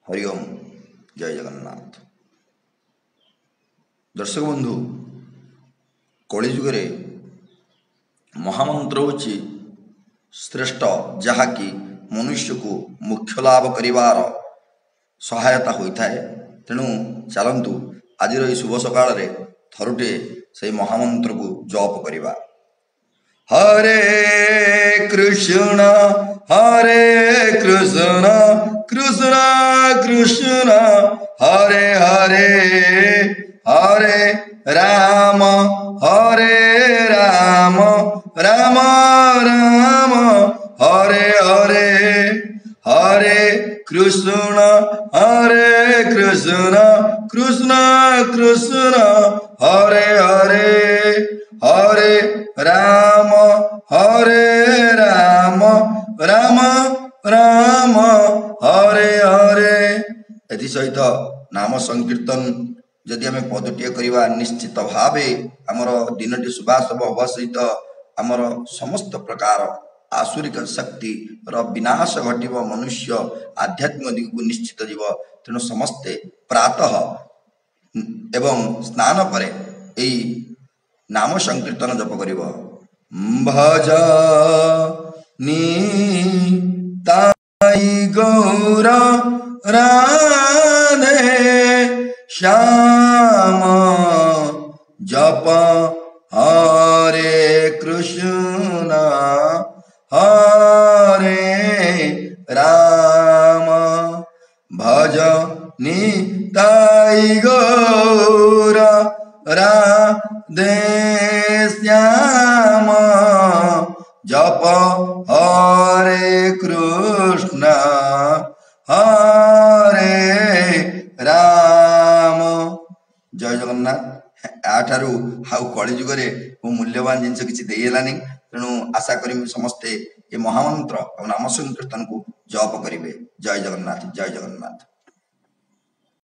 हरि ओम। जय जगन्नाथ। दर्शक बंधु, कलिजुगे महामंत्र होची श्रेष्ठ, जहाँकि मनुष्य को मुख्य लाभ करिवार सहायता होता है। तेणु चलतु आज शुभ सकाल थरुटे से महामंत्र को जप करिबा। हरे कृष्ण कृष्ण कृष्ण हरे हरे, हरे राम राम राम राम हरे हरे, हरे कृष्ण कृष्ण कृष्ण हरे हरे, हरे राम राम राम हरे हरे। एथि सहित नाम संकीर्तन जदि आम पदटीय करवा निश्चित भावे आमर दिनटी शुभाशुभ हवा सहित आमर समस्त प्रकार आसुरिक शक्ति विनाश घटव। मनुष्य आध्यात्मिक दिग को निश्चित जीव। तेणु समस्ते प्रातः एवं स्नान पर यही नाम संकीर्तन जप करिव। भज निताई गौर राधे श्याम, जप हरे कृष्ण हरे राम, भज निताई गौर राधे श्याम, जप हरे कृष्ण हरे राम। जय जगन्नाथ। आठारू हाउ कलिजुगे मूल्यवान जिनस किसी देलानी। तेणु आशा करी समस्ते ये महामंत्र और नाम संकीर्तन को जप करेंगे। जय जगन्नाथ, जय जगन्नाथ।